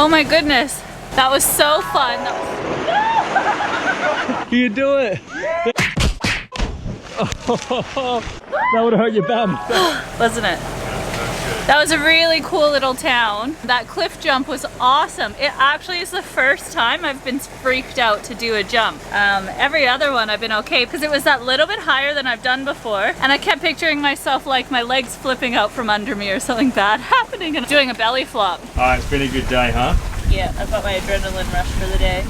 Oh my goodness, that was so fun. You do it. That would hurt your bum. Wasn't it? That was a really cool little town. That cliff jump was awesome. It actually is the first time I've been freaked out to do a jump. Every other one I've been okay because it was that little bit higher than I've done before. And I kept picturing myself like my legs flipping out from under me or something bad happening and doing a belly flop. Alright, it's been a good day, huh? Yeah, I've got my adrenaline rush for the day.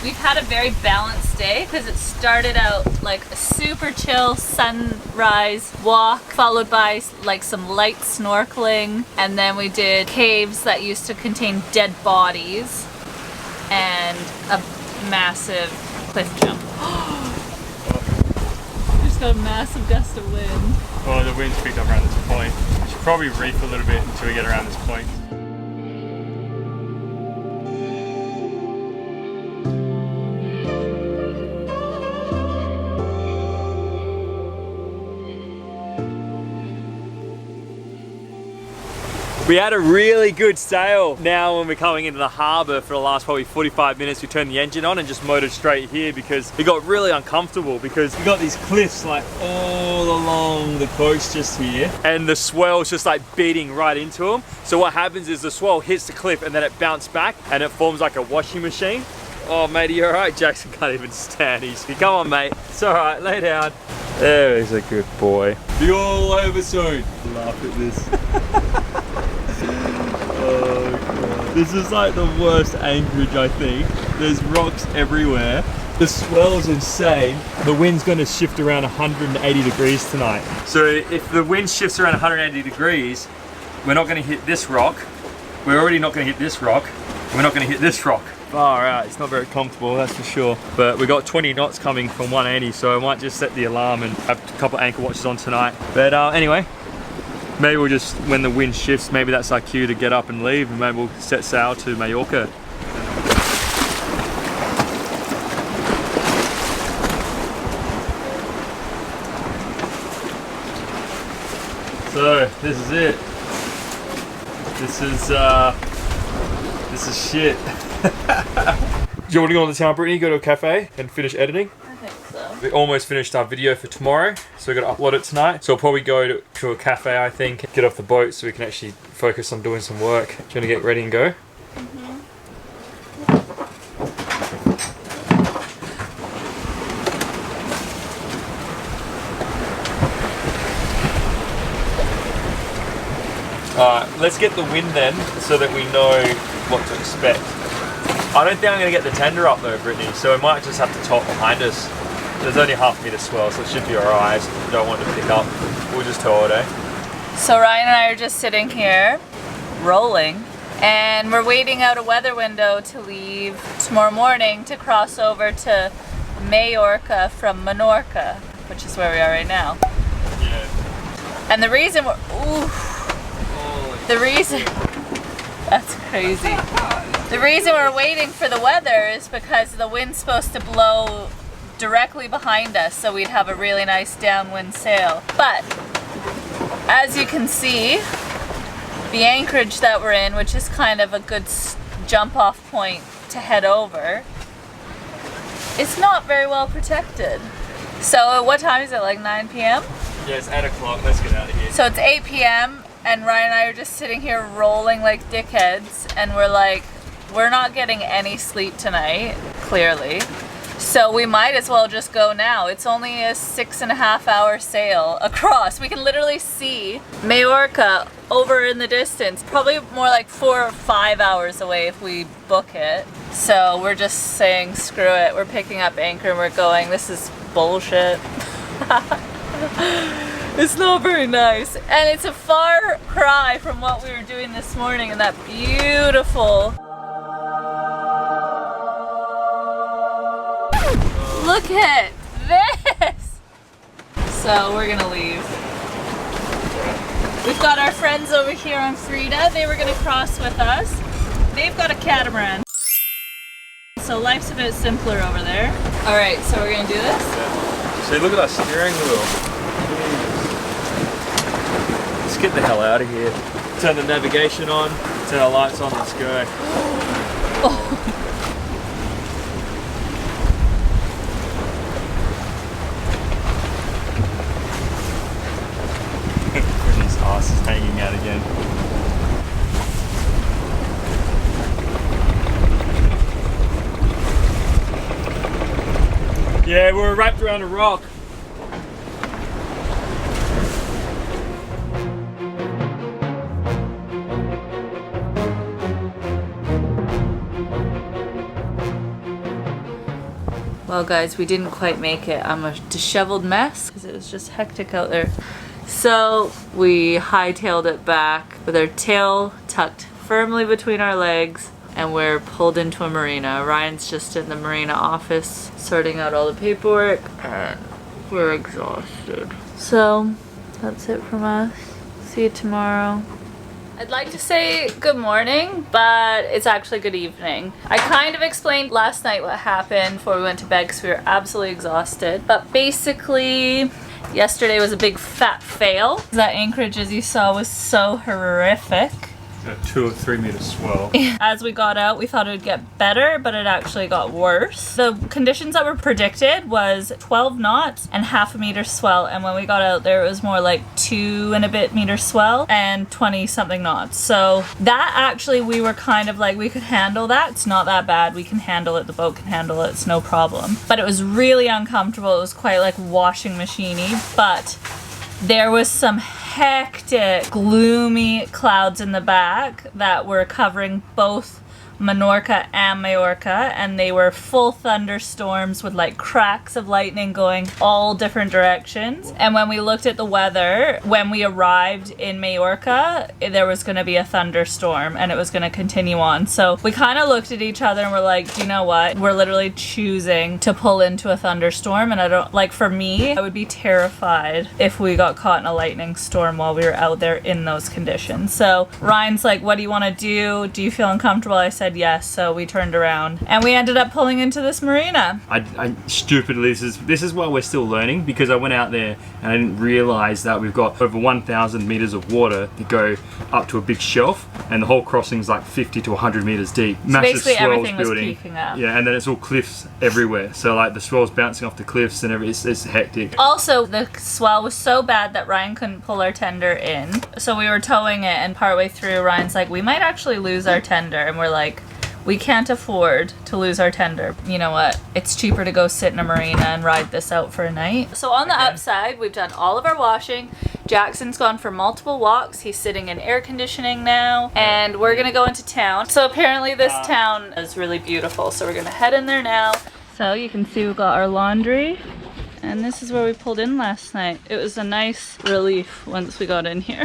We've had a very balanced day because it started out like a super chill sunrise walk followed by like some light snorkeling, and then we did caves that used to contain dead bodies and a massive cliff jump. Just got a massive gust of wind. Oh, the wind's picked up around this point. We should probably reef a little bit until we get around this point. We had a really good sail. Now when we're coming into the harbour for the last probably 45 minutes, we turned the engine on and just motored straight here because it got really uncomfortable because we got these cliffs like all along the coast just here, and the swell's just like beating right into them. So what happens is the swell hits the cliff and then it bounces back and it forms like a washing machine. Oh mate, are you alright? Jackson can't even stand. Come on mate, it's alright, lay down. There is a good boy. Be all over soon. Laugh at this. Oh God. This is like the worst Anchorage, I think. There's rocks everywhere. The swell's insane. The wind's going to shift around 180 degrees tonight. So if the wind shifts around 180 degrees, we're not going to hit this rock. We're already not going to hit this rock. We're not going to hit this rock. Far out, it's not very comfortable, that's for sure. But we got 20 knots coming from 180, so I might just set the alarm and have a couple of anchor watches on tonight. But anyway, maybe we'll just, when the wind shifts, maybe that's our cue to get up and leave, and maybe we'll set sail to Mallorca. So, this is it. This is shit. Do you want to go on the town, Brittany? Go to a cafe and finish editing? I think so. We almost finished our video for tomorrow, so we're going to upload it tonight. So we'll probably go to a cafe, I think, get off the boat so we can actually focus on doing some work. Do you want to get ready and go? Alright, let's get the wind then, so that we know what to expect. I don't think I'm going to get the tender up though, Brittany, so we might just have to talk behind us. There's only half a metre swell, so it should be alright. Don't want to pick up. We'll just tow it, eh? So Ryan and I are just sitting here, rolling, and we're waiting out a weather window to leave tomorrow morning to cross over to Mallorca from Menorca, which is where we are right now. Yeah. And the reason we're... Ooh, the reason... That's crazy. The reason we're waiting for the weather is because the wind's supposed to blow directly behind us, so we'd have a really nice downwind sail. But as you can see, the anchorage that we're in, which is kind of a good jump off point to head over, it's not very well protected. So what time is it, like 9 p.m? Yeah, it's 8 o'clock. Let's get out of here. So it's 8 p.m. and Ryan and I are just sitting here rolling like dickheads, and we're like, we're not getting any sleep tonight, clearly. So we might as well just go now. It's only a 6.5 hour sail across. We can literally see Mallorca over in the distance, probably more like 4 or 5 hours away if we book it. So we're just saying, screw it. We're picking up anchor and we're going. This is bullshit. It's not very nice. And it's a far cry from what we were doing this morning in that beautiful... Look at this! So we're gonna leave. We've got our friends over here on Frida. They were gonna cross with us. They've got a catamaran. So life's a bit simpler over there. Alright, so we're gonna do this? Yeah. See, look at our steering wheel. Let's get the hell out of here. Turn the navigation on, turn our lights on, let's go. glass is hanging out again. Yeah, we were wrapped around a rock. Well guys, we didn't quite make it. I'm a disheveled mess because it was just hectic out there. So we hightailed it back with our tail tucked firmly between our legs and we're pulled into a marina. Ryan's just in the marina office sorting out all the paperwork and we're exhausted. So that's it from us. See you tomorrow. I'd like to say good morning, but it's actually good evening. I kind of explained last night what happened before we went to bed because we were absolutely exhausted. But basically, yesterday was a big fat fail. That Anchorage, as you saw, was so horrific. A 2 or 3 meter swell. As we got out, we thought it would get better, but it actually got worse. The conditions that were predicted was 12 knots and half a meter swell. And when we got out there, it was more like 2 and a bit meter swell and 20 something knots. So that actually, we were kind of like, we could handle that. It's not that bad. We can handle it. The boat can handle it. It's no problem. But it was really uncomfortable. It was quite like washing machine-y, but there was some hectic, gloomy clouds in the back that were covering both Menorca and Mallorca, and they were full thunderstorms with like cracks of lightning going all different directions. And when we looked at the weather, when we arrived in Mallorca, there was going to be a thunderstorm and it was going to continue on. So we kind of looked at each other and we're like, do you know what? We're literally choosing to pull into a thunderstorm, and I don't, like, for me, I would be terrified if we got caught in a lightning storm while we were out there in those conditions. So Ryan's like, what do you want to do? Do you feel uncomfortable? I said yes, so we turned around and we ended up pulling into this marina. I stupidly, this is why we're still learning, because I went out there and I didn't realize that we've got over 1,000 meters of water to go up to a big shelf, and the whole crossing is like 50 to 100 meters deep. So massive basically swells everything was building. peaking up. Yeah, and then it's all cliffs everywhere, so like the swells bouncing off the cliffs and it's hectic. Also, the swell was so bad that Ryan couldn't pull our tender in, so we were towing it, and partway through Ryan's like, we might actually lose our tender, and we're like, we can't afford to lose our tender. You know what? It's cheaper to go sit in a marina and ride this out for a night. So on the upside, we've done all of our washing. Jackson's gone for multiple walks. He's sitting in air conditioning now, and we're gonna go into town. So apparently this town is really beautiful, so we're gonna head in there now. So you can see we've got our laundry, and this is where we pulled in last night. It was a nice relief once we got in here.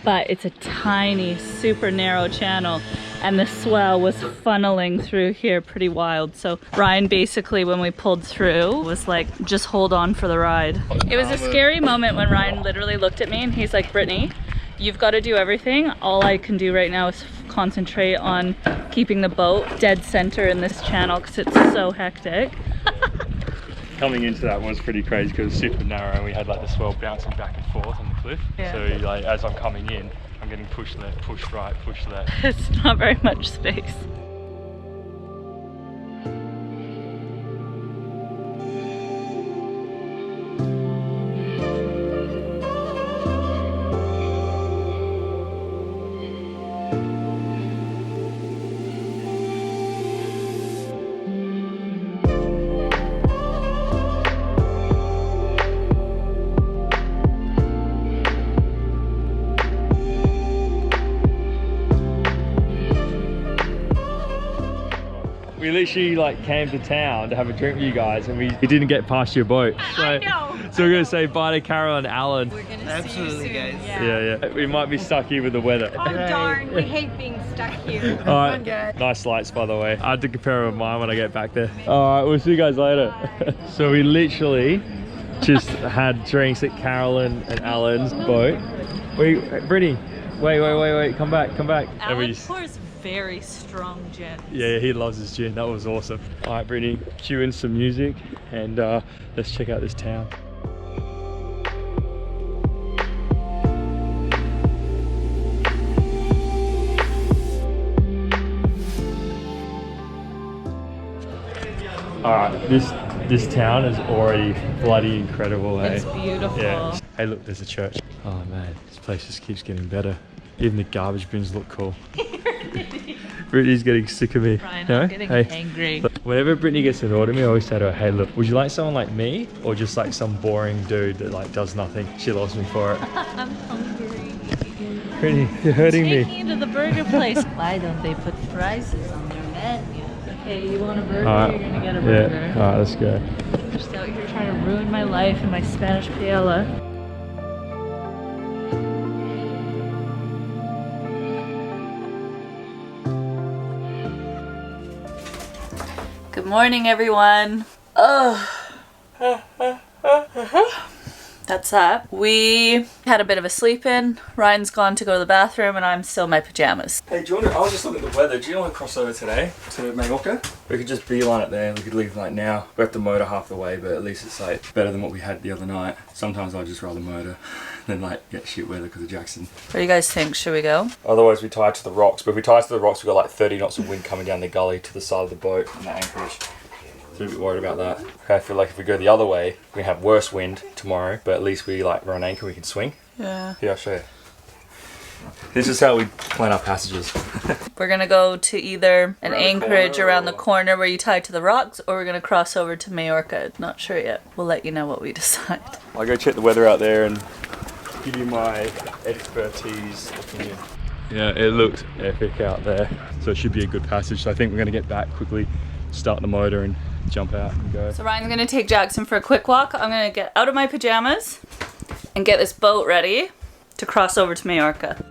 But it's a tiny, super narrow channel, and the swell was funneling through here pretty wild. So Ryan basically, when we pulled through, was like, just hold on for the ride. It was a scary moment when Ryan literally looked at me and he's like, Brittany, you've got to do everything. All I can do right now is concentrate on keeping the boat dead center in this channel because it's so hectic. Coming into that was pretty crazy because it was super narrow and we had like the swell bouncing back and forth on the cliff. Yeah. So like as I'm coming in, I'm getting pushed left, pushed right, pushed left. It's not very much space. We literally like came to town to have a drink with you guys, and we didn't get past your boat. So, I know. So we're gonna say bye to Carol and Alan. We're gonna see you soon, guys. Yeah. We might be stuck here with the weather. Oh darn, we hate being stuck here. All right, nice lights by the way. I had to compare them with mine when I get back there. All right, we'll see you guys later. So we literally just had drinks at Carolyn and Alan's boat. Wait, Brittany, wait, come back. Alan pours very strong gin. Yeah, he loves his gin. That was awesome. All right, Brittany, cue in some music and let's check out this town. All right, this town is already bloody incredible. It's beautiful. Yeah. Hey, look, there's a church. Oh man, it's place just keeps getting better. Even the garbage bins look cool. Brittany's getting sick of me. Ryan, I'm getting angry. Whenever Brittany gets annoyed at me, I always say to her, hey look, would you like someone like me or just like some boring dude that like does nothing? She loves me for it. I'm hungry. Brittany, you're hurting me. Taking you to the burger place. Why don't they put prices on their menu? Okay, you want a burger? You're gonna get a burger. Yeah, alright, let's go. Just out here trying to ruin my life in my Spanish paella. Good morning, everyone. Oh. That's that. We had a bit of a sleep in. Ryan's gone to go to the bathroom and I'm still in my pajamas. Hey, do you want to, I was just looking at the weather. Do you want to cross over today to Menorca? We could just beeline it there. We could leave like now. We have to motor half the way, but at least it's like better than what we had the other night. Sometimes I'd just rather motor than like get shit weather because of Jackson. What do you guys think? Should we go? Otherwise we tie to the rocks. But if we tie to the rocks, we've got like 30 knots of wind coming down the gully to the side of the boat in the Anchorage. So I'm a bit worried about that. Okay, I feel like if we go the other way, we have worse wind tomorrow, but at least we like run anchor, we can swing. Yeah. Yeah, I'll show you. This is how we plan our passages. We're gonna go to either an Anchorage around the corner where you tie to the rocks, or we're gonna cross over to Mallorca. Not sure yet. We'll let you know what we decide. I'll go check the weather out there and give you my expertise opinion. Yeah, it looks epic out there. So it should be a good passage. So I think we're gonna get back quickly, start the motor and jump out and go. So Ryan's gonna take Jackson for a quick walk. I'm gonna get out of my pajamas and get this boat ready to cross over to Mallorca.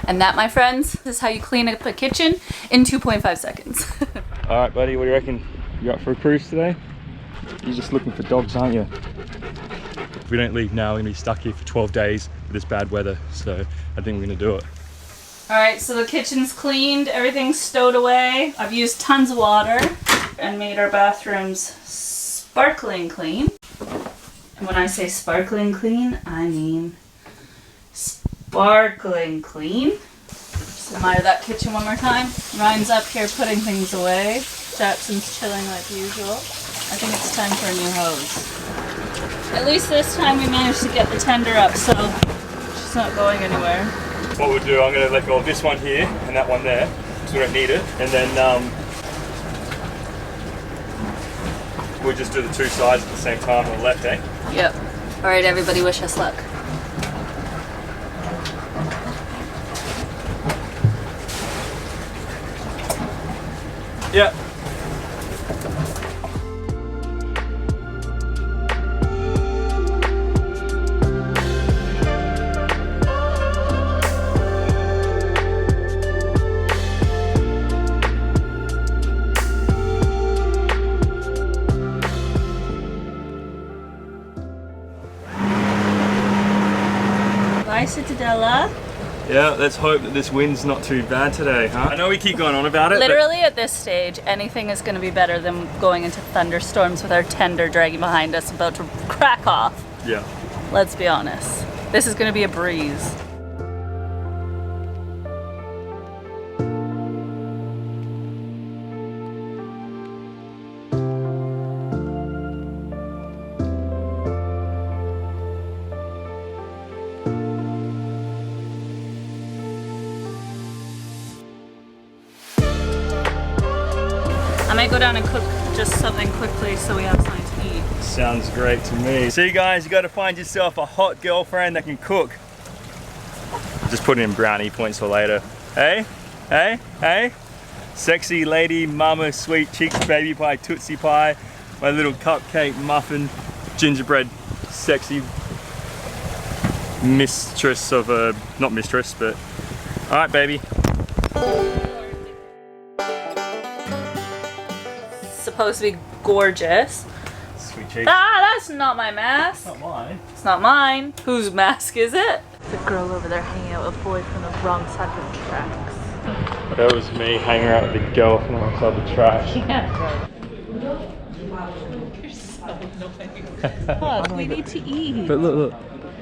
And that, my friends, is how you clean up a kitchen in 2.5 seconds. All right, buddy, what do you reckon? You up for a cruise today? You're just looking for dogs, aren't you? If we don't leave now, we're gonna be stuck here for 12 days with this bad weather. So I think we're gonna do it. All right, so the kitchen's cleaned, everything's stowed away. I've used tons of water and made our bathrooms sparkling clean. And when I say sparkling clean, I mean sparkling clean. Just admire that kitchen one more time. Ryan's up here putting things away. Jackson's chilling like usual. I think it's time for a new hose. At least this time we managed to get the tender up, so she's not going anywhere. What we'll do, I'm gonna let go of this one here and that one there, because we don't need it. And then we'll just do the two sides at the same time on the left, eh? Yep. All right, everybody, wish us luck. Yeah. Bye, Ciutadella. Yeah, let's hope that this wind's not too bad today, huh? I know we keep going on about it. Literally at this stage, anything is going to be better than going into thunderstorms with our tender dragging behind us about to crack off. Yeah. Let's be honest. This is going to be a breeze. I might go down and cook just something quickly so we have something to eat. Sounds great to me. See guys, you gotta find yourself a hot girlfriend that can cook. Just put in brownie points for later. Hey, hey, hey. Sexy lady, mama, sweet cheeks, baby pie, tootsie pie, my little cupcake, muffin, gingerbread, sexy mistress of a, not mistress, but all right, baby. supposed to be gorgeous. Sweet cheeks. Ah, that's not my mask. Not mine. It's not mine. Whose mask is it? The girl over there hanging out with a boy from the wrong side of the tracks. That was me hanging out with the girl from outside the trash. Yeah. You're so annoying. Look, we need to eat. But look,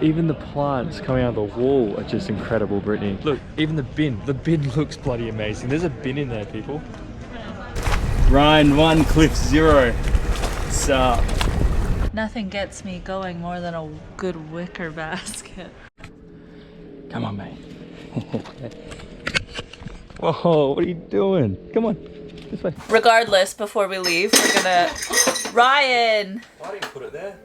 even the plants coming out of the wall are just incredible, Brittany. Look, even the bin looks bloody amazing. There's a bin in there, people. Ryan 1, Cliff 0. What's up? Nothing gets me going more than a good wicker basket. Come on, mate. Whoa, what are you doing? Come on, this way. Regardless, before we leave, we're gonna... Ryan! Why didn't you put it there?